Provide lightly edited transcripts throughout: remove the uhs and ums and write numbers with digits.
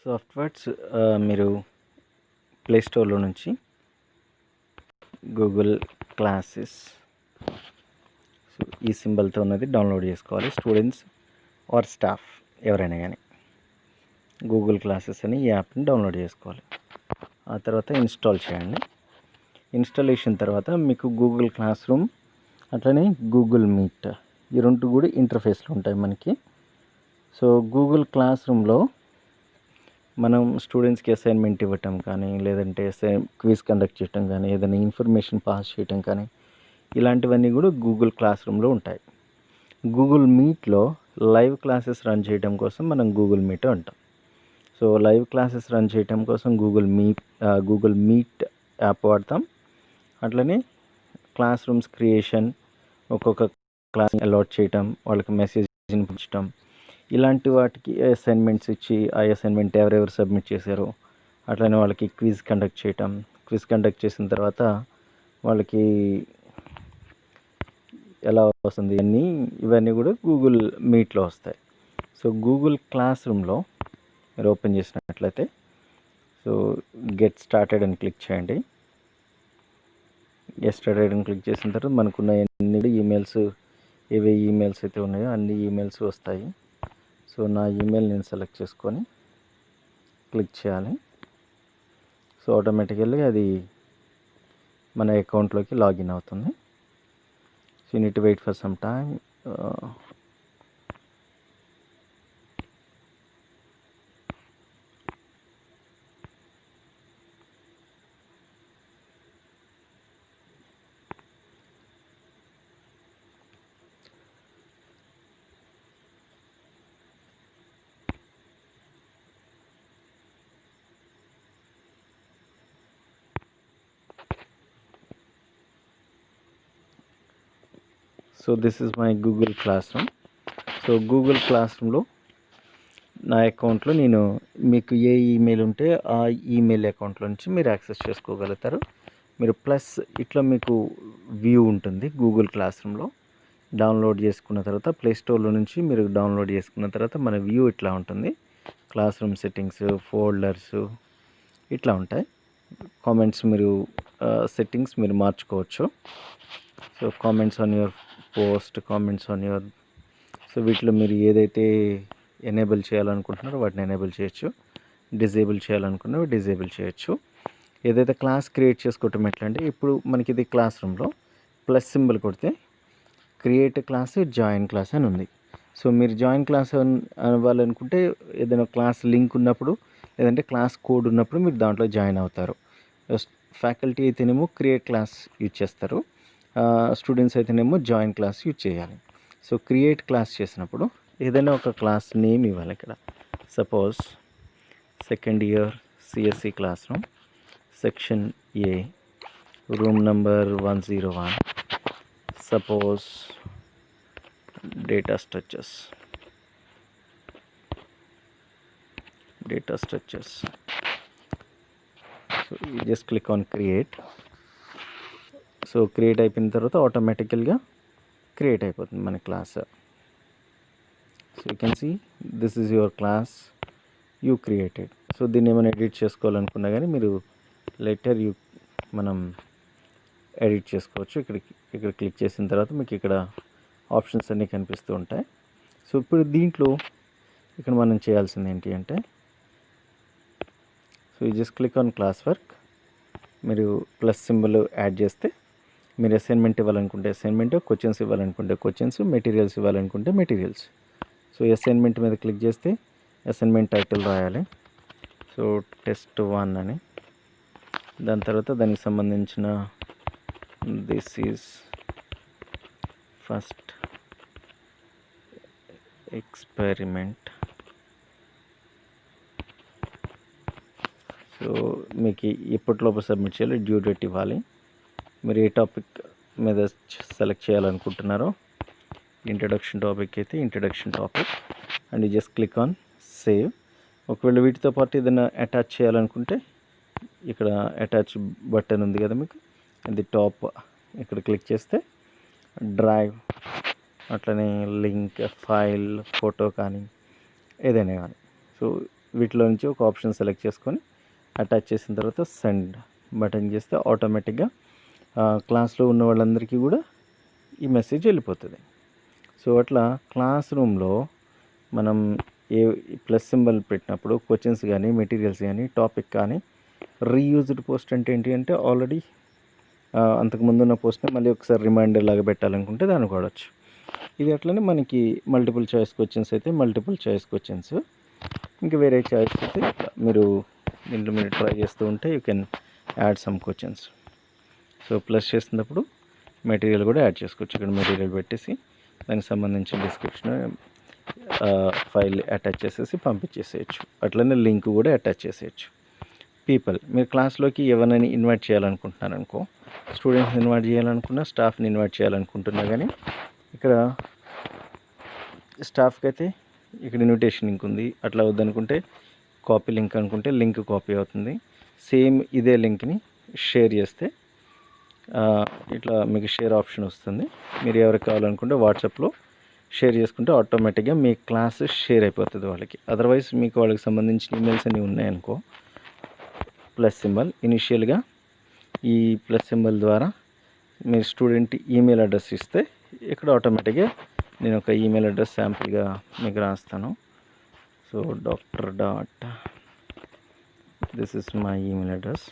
Softwares మీరు play స్టోర్‌లో నుంచి గూగుల్ క్లాసెస్ ఈ సింబల్‌తో ఉన్నది డౌన్లోడ్ చేసుకోవాలి. స్టూడెంట్స్ ఆర్ స్టాఫ్ ఎవరైనా కానీ గూగుల్ క్లాసెస్ అని ఈ యాప్ని డౌన్లోడ్ చేసుకోవాలి. ఆ తర్వాత ఇన్స్టాల్ చేయండి. ఇన్స్టాలేషన్ తర్వాత మీకు గూగుల్ క్లాస్ రూమ్ అట్లనే గూగుల్ మీట్ ఈ రెండు కూడా ఇంటర్ఫేస్లు ఉంటాయి మనకి. సో గూగుల్ క్లాస్ రూమ్లో మనం స్టూడెంట్స్కి అసైన్మెంట్ ఇవ్వటం కానీ, లేదంటే క్విజ్ కండక్ట్ చేయటం కానీ, ఏదైనా ఇన్ఫర్మేషన్ పాస్ చేయటం కానీ, ఇలాంటివన్నీ కూడా గూగుల్ క్లాస్ రూమ్లో ఉంటాయి. గూగుల్ మీట్లో లైవ్ క్లాసెస్ రన్ చేయడం కోసం మనం గూగుల్ మీట్ అంటాం. సో లైవ్ క్లాసెస్ రన్ చేయడం కోసం గూగుల్ మీట్ యాప్ వాడతాం. అట్లనే క్లాస్ రూమ్స్ క్రియేషన్, ఒక్కొక్క క్లాస్ అలాట్ చేయటం, వాళ్ళకి మెసేజ్ పంపించడం, ఇలాంటి వాటికి అసైన్మెంట్స్ ఇచ్చి ఆ అసైన్మెంట్ ఎవరెవరు సబ్మిట్ చేశారో అట్లనే వాళ్ళకి క్విజ్ కండక్ట్ చేయటం. క్విజ్ కండక్ట్ చేసిన తర్వాత వాళ్ళకి ఎలా వస్తుంది ఇవన్నీ కూడా గూగుల్ మీట్లో వస్తాయి. సో గూగుల్ క్లాస్ రూమ్లో మీరు ఓపెన్ చేసినట్లయితే సో గెట్ స్టార్టెడ్ అని క్లిక్ చేయండి. గెట్ స్టార్టెడ్ అని క్లిక్ చేసిన తర్వాత మనకున్న ఎన్ని ఈమెయిల్స్ ఏవే ఈమెయిల్స్ అయితే ఉన్నాయో అన్ని ఈమెయిల్స్ వస్తాయి. సో నా ఈమెయిల్ నేను సెలెక్ట్ చేసుకొని క్లిక్ చేయాలి. సో ఆటోమేటికల్లీ అది మన అకౌంట్లోకి లాగిన్ అవుతుంది. So you need to wait for some time. So this is my Google classroom. So Google క్లాస్ రూమ్లో నా అకౌంట్లో నేను మీకు ఏ ఈమెయిల్ ఉంటే ఆ ఈమెయిల్ అకౌంట్లో నుంచి మీరు యాక్సెస్ చేసుకోగలుగుతారు. మీరు ప్లస్ ఇట్లా మీకు వ్యూ ఉంటుంది గూగుల్ క్లాస్ రూమ్లో. డౌన్లోడ్ చేసుకున్న తర్వాత ప్లే స్టోర్లో నుంచి మీరు డౌన్లోడ్ చేసుకున్న తర్వాత మన వ్యూ ఇట్లా ఉంటుంది. క్లాస్ రూమ్ సెట్టింగ్స్, ఫోల్డర్స్ ఇట్లా ఉంటాయి. కామెంట్స్ మీరు సెట్టింగ్స్ మీరు మార్చుకోవచ్చు. So comments on your post, comments on your, so వీటిలో మీరు ఏదైతే ఎనేబుల్ చేయాలనుకుంటున్నారో వాటిని ఎనేబుల్ చేయొచ్చు, డిజేబుల్ చేయాలనుకున్నారో డిజేబుల్ చేయొచ్చు. ఏదైతే క్లాస్ క్రియేట్ చేసుకోవటం ఎట్లా అంటే, ఇప్పుడు మనకి ఇది క్లాస్ రూమ్లో ప్లస్ సింబల్ కొడితే క్రియేట్ క్లాస్, జాయిన్ క్లాస్ అని ఉంది. సో మీరు జాయిన్ క్లాస్ అవ్వాలనుకుంటే ఏదైనా క్లాస్ లింక్ ఉన్నప్పుడు లేదంటే క్లాస్ కోడ్ ఉన్నప్పుడు మీరు దాంట్లో జాయిన్ అవుతారు. ఫ్యాకల్టీ అయితేనేమో క్రియేట్ క్లాస్ యూజ్ చేస్తారు, స్టూడెంట్స్ అయితేనేమో జాయిన్ క్లాస్ యూజ్ చేయాలి. సో క్రియేట్ క్లాస్ చేసినప్పుడు ఏదైనా ఒక క్లాస్ నేమ్ ఇవ్వాలి. ఇక్కడ suppose second year CSC classroom section A room number 101, suppose data structures. So you just click on create. So create అయిపోయిన తర్వాత ఆటోమేటికల్గా క్రియేట్ అయిపోతుంది మన class. So you can see this is your class you created. So దీన్ని ఏమైనా edit చేసుకోవాలనుకున్నా కానీ మీరు letter మనం ఎడిట్ చేసుకోవచ్చు. ఇక్కడ క్లిక్ చేసిన తర్వాత మీకు ఇక్కడ ఆప్షన్స్ అన్నీ కనిపిస్తూ ఉంటాయి. సో ఇప్పుడు దీంట్లో ఇక్కడ మనం చేయాల్సింది ఏంటి అంటే, so you just click on class work. మీరు ప్లస్ సింబల్ యాడ్ చేస్తే మీరు అసైన్మెంట్ ఇవ్వాలనుకుంటే అసైన్మెంట్, క్వశ్చన్స్ ఇవ్వాలనుకుంటే క్వశ్చన్స్, మెటీరియల్స్ ఇవ్వాలనుకుంటే మెటీరియల్స్. సో అసైన్మెంట్ మీద క్లిక్ చేస్తే అసైన్మెంట్ టైటిల్ రాయాలి. సో టెస్ట్ 1 అని, దాని తర్వాత దానికి సంబంధించిన this is first experiment. So మీకు ఎప్పటిలోపు సబ్మిట్ చేయాలి, డ్యూ డేట్ ఇవ్వాలి. మీరు ఏ టాపిక్ మీద సెలెక్ట్ చేయాలనుకుంటున్నారో, ఇంట్రడక్షన్ టాపిక్ అయితే introduction topic and you just click on save. ఒకవేళ వీటితో పాటు ఏదైనా అటాచ్ చేయాలనుకుంటే ఇక్కడ అటాచ్ బటన్ ఉంది కదా మీకు, అది టాప్, ఇక్కడ క్లిక్ చేస్తే డ్రైవ్ అట్లనే లింక్, ఫైల్, ఫోటో కానీ ఏదైనా కానీ సో వీటిలో నుంచి ఒక ఆప్షన్ సెలెక్ట్ చేసుకొని అటాచ్ చేసిన తర్వాత సెండ్ బటన్ చేస్తే ఆటోమేటిక్గా క్లాస్లో ఉన్న వాళ్ళందరికీ కూడా ఈ మెసేజ్ వెళ్ళిపోతుంది. సో అట్లా క్లాస్ రూమ్లో మనం ఏ ప్లస్ సింబల్ పెట్టినప్పుడు క్వశ్చన్స్ కానీ మెటీరియల్స్ కానీ టాపిక్ కానీ రీయూజ్డ్ పోస్ట్ అంటే ఏంటి అంటే ఆల్రెడీ అంతకుముందు ఉన్న పోస్ట్ని మళ్ళీ ఒకసారి రిమైండర్ లాగా పెట్టాలనుకుంటే దాన్ని వాడచ్చు. ఇది అట్లనే మనకి మల్టిపుల్ చాయిస్ క్వశ్చన్స్ అయితే మల్టిపుల్ చాయిస్ క్వశ్చన్స్, ఇంకా వేరే చాయిస్ అయితే మీరు దీంట్లో మీరు ట్రై చేస్తూ ఉంటే you can add some questions. So plus చేసినప్పుడు మెటీరియల్ కూడా యాడ్ చేసుకోవచ్చు. ఇక్కడ మెటీరియల్ పెట్టేసి దానికి సంబంధించిన డిస్క్రిప్షన్ ఫైల్ అటాచ్ చేసేసి పంపించేసేయచ్చు. అట్లనే లింక్ కూడా అటాచ్ చేసేయచ్చు. పీపుల్, మీరు క్లాస్లోకి ఎవరినైనా ఇన్వైట్ చేయాలనుకుంటున్నారనుకో, స్టూడెంట్స్ని ఇన్వైట్ చేయాలనుకున్నా, స్టాఫ్ని ఇన్వైట్ చేయాలనుకుంటున్నా కానీ ఇక్కడ స్టాఫ్కి అయితే ఇక్కడ ఇన్విటేషన్ లింక్ ఉంది. అట్లా వద్దనుకుంటే కాపీ లింక్ అనుకుంటే లింక్ కాపీ అవుతుంది. సేమ్ ఇదే లింక్ని షేర్ చేస్తే ఇట్లా మీకు షేర్ ఆప్షన్ వస్తుంది. మీరు ఎవరికి కావాలనుకుంటే వాట్సాప్లో షేర్ చేసుకుంటే ఆటోమేటిక్గా మీ క్లాస్ షేర్ అయిపోతుంది వాళ్ళకి. అదర్వైజ్ మీకు వాళ్ళకి సంబంధించిన ఈమెయిల్స్ అన్నీ ఉన్నాయనుకో, ప్లస్ సింబల్ ఇనిషియల్గా ఈ ప్లస్ సింబల్ ద్వారా మీరు స్టూడెంట్ ఈమెయిల్ అడ్రస్ ఇస్తే ఇక్కడ ఆటోమేటిక్గా నేను ఒక ఈమెయిల్ అడ్రస్ శాంపుల్గా మీకు రాస్తాను. So doctor dot this is my email address.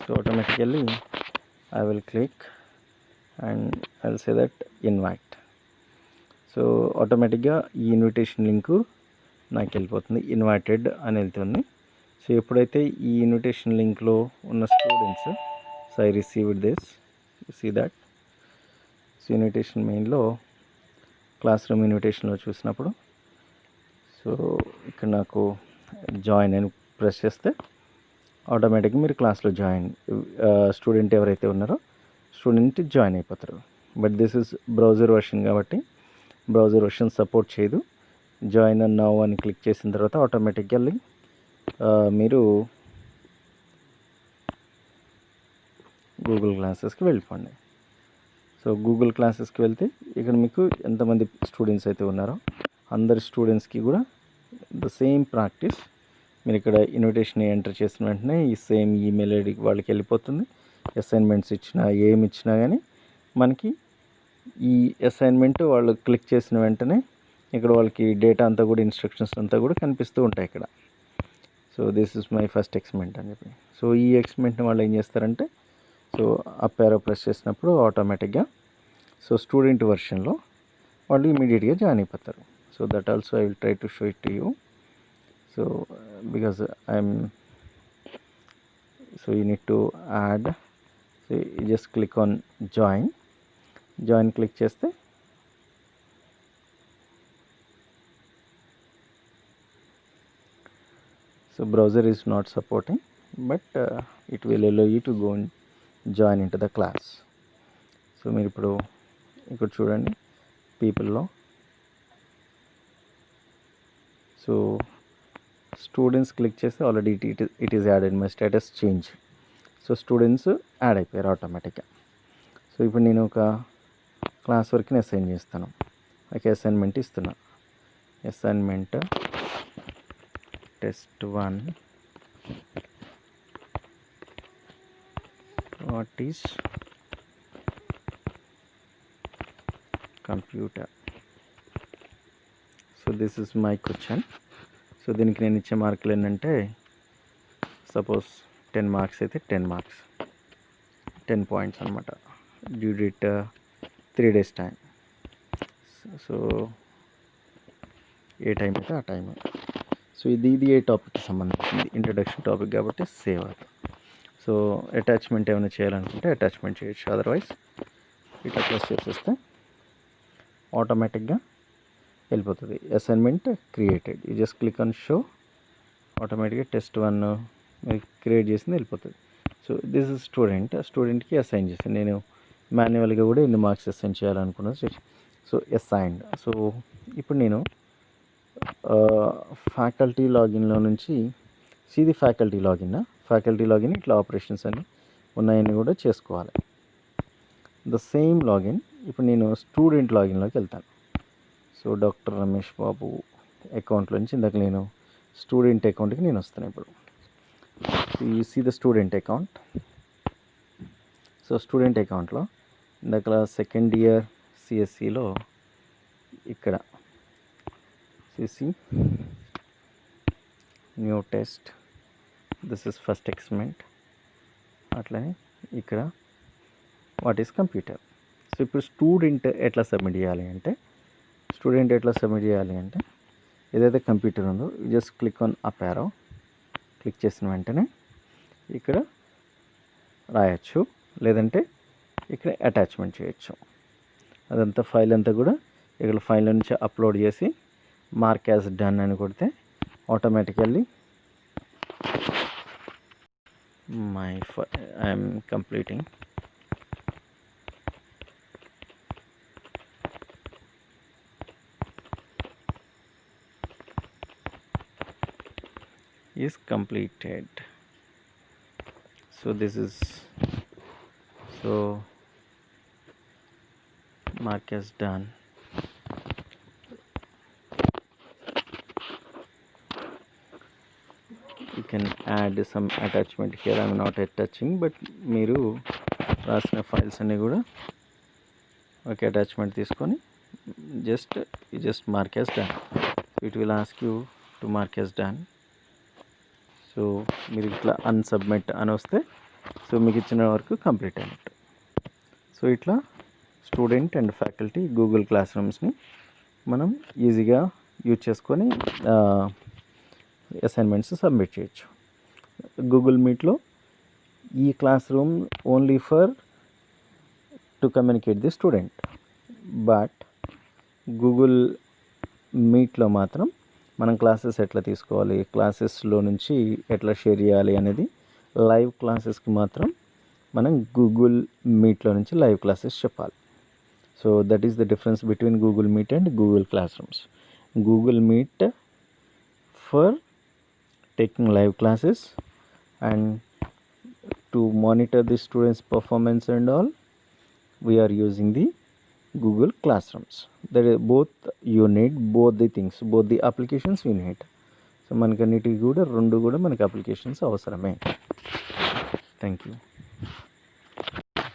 So automatically I will click and I'll say that invite. So ఆటోమేటిక్గా ఈ ఇన్విటేషన్ లింకు నాకు వెళ్ళిపోతుంది, ఇన్వైటెడ్ అని వెళ్తుంది. సో ఎప్పుడైతే ఈ ఇన్విటేషన్ లింక్లో ఉన్న students, so I received this, see that. So invitation మెయిన్లో క్లాస్ రూమ్ ఇన్విటేషన్లో చూసినప్పుడు సో ఇక్కడ నాకు జాయిన్ అని ప్రెస్ చేస్తే ఆటోమేటిక్గా మీరు క్లాస్లో జాయిన్, స్టూడెంట్ ఎవరైతే ఉన్నారో స్టూడెంట్ జాయిన్ అయిపోతారు. But this is browser version కాబట్టి బ్రౌజర్ వర్షన్ సపోర్ట్ చేయదు. జాయిన్ అండ్ నౌ అని క్లిక్ చేసిన తర్వాత ఆటోమేటిక్గా మీరు గూగుల్ క్లాసెస్కి వెళ్ళిపోండి. సో గూగుల్ క్లాసెస్కి వెళ్తే ఇక్కడ మీకు ఎంతమంది స్టూడెంట్స్ అయితే ఉన్నారో అందరి స్టూడెంట్స్కి కూడా ద సేమ్ ప్రాక్టీస్. మీరు ఇక్కడ ఇన్విటేషన్ ఎంటర్ చేసిన వెంటనే ఈ సేమ్ ఈమెయిల్ ఐడికి వాళ్ళకి వెళ్ళిపోతుంది. అసైన్మెంట్స్ ఇచ్చినా ఏమి ఇచ్చినా కానీ మనకి ఈ అసైన్మెంట్ వాళ్ళు క్లిక్ చేసిన వెంటనే ఇక్కడ వాళ్ళకి డేటా అంతా కూడా, ఇన్స్ట్రక్షన్స్ అంతా కూడా కనిపిస్తూ ఉంటాయి ఇక్కడ. So this is my first experiment అని చెప్పి. సో ఈ ఎక్స్పెరిమెంట్ని వాళ్ళు ఏం చేస్తారంటే, సో అప్ యారో ప్రెస్ చేసినప్పుడు ఆటోమేటిక్గా సో స్టూడెంట్ వర్షన్లో వాళ్ళు ఇమీడియట్గా జాయిన్ అయిపోతారు. So that also I will try to show it to you. So because so you need to add, so you just click on join click cheste so browser is not supporting, but it will allow you to go and join into the class. So మీరు ఇప్పుడు ఇక్కడ చూడండి పీపుల్లో, so students click చేస్తే already it is added my status change. So students add అయిపోయారు ఆటోమేటిక్గా. So ఇప్పుడు నేను ఒక క్లాస్ వర్క్ని అసైన్ చేస్తాను, ఒక అసైన్మెంట్ ఇస్తున్నా. Assignment test 1, what is computer. So this is my question. So దీనికి నేను ఇచ్చే మార్కులు ఏంటంటే, సపోజ్ 10 మార్క్స్ అయితే 10 మార్క్స్, 10 పాయింట్స్ అనమాట. Due date 3 days time. So ఏ టైం అయితే ఆ టైం. సో ఇది ఏ టాపిక్కి సంబంధించింది, ఇంట్రడక్షన్ టాపిక్ కాబట్టి సేవ్ అవుతుంది. సో అటాచ్మెంట్ ఏమైనా చేయాలనుకుంటే అటాచ్మెంట్ చేయొచ్చు. అదర్వైజ్ ఇట్లా ప్రెస్ చేసేస్తే ఆటోమేటిక్గా వెళ్ళిపోతుంది. Assignment created, you just click on show, ఆటోమేటిక్గా టెస్ట్ 1 మీరు క్రియేట్ చేసింది వెళ్ళిపోతుంది. సో దిస్ ఇస్ స్టూడెంట్కి అసైన్ చేశాను. నేను మాన్యువల్గా కూడా ఎన్ని మార్క్స్ అసైన్ చేయాలనుకున్నాను. So assigned. సో ఇప్పుడు నేను ఫ్యాకల్టీ లాగిన్లో నుంచి ఇది ఫ్యాకల్టీ లాగిన్. ఫ్యాకల్టీ లాగిన్ ఇట్లా ఆపరేషన్స్ అన్ని ఉన్నాయని కూడా చేసుకోవాలి. ద సేమ్ లాగిన్ ఇప్పుడు నేను స్టూడెంట్ లాగిన్లోకి వెళ్తాను. సో డాక్టర్ రమేష్ బాబు అకౌంట్లో నుంచి ఇందాక నేను స్టూడెంట్ అకౌంట్కి నేను వస్తాను. ఇప్పుడు you see the student account. So student అకౌంట్లో ఇందాక సెకండ్ ఇయర్ సిఎస్సిలో ఇక్కడ CC new test, this is first experiment, అట్లనే ఇక్కడ వాట్ ఈస్ కంప్యూటర్. సో ఇప్పుడు స్టూడెంట్ ఎట్లా సబ్మిట్ చేయాలి అంటే ఏదైతే కంప్యూటర్ ఉందో just click on up arrow, click చేసిన వెంటనే ఇక్కడ రాయొచ్చు, లేదంటే ఇక్కడ అటాచ్మెంట్ చేయొచ్చు. అదంతా ఫైల్ అంతా కూడా ఇక్కడ ఫైల్ నుంచి అప్లోడ్ చేసి మార్క్ యాజ్ డన్ అని కొడితే automatically I'm completing. is completed. So this is mark as done. You can add some attachment here. I am not attaching, but మీరు రాసిన ఫైల్స్ అన్నీ కూడా ఒక అటాచ్మెంట్ తీసుకొని just mark as done. It will ask you to mark as done. So మీరు ఇట్లా unsubmit అని వస్తే సో మీకు ఇచ్చిన వర్క్ కంప్లీట్ అయినట్టు. సో ఇట్లా student and faculty Google class రూమ్స్ని మనం ఈజీగా యూజ్ చేసుకొని అసైన్మెంట్స్ సబ్మిట్ చేయొచ్చు. గూగుల్ మీట్లో ఈ class room only for to communicate the student, but Google మీట్లో మాత్రం మనం క్లాసెస్ ఎట్లా తీసుకోవాలి, క్లాసెస్లో నుంచి ఎట్లా షేర్ చేయాలి అనేది లైవ్ క్లాసెస్కి మాత్రం మనం గూగుల్ మీట్లో నుంచి లైవ్ క్లాసెస్ చెప్పాలి. So that is the difference between Google meet and Google class rooms. Google meet for taking live classes, and to monitor the students performance and all we are using the Google Classrooms. That is both, you need both the things, both the applications we need. So మనకన్నిటికి కూడా రెండు కూడా మనకి applications అవసరమే. Thank you.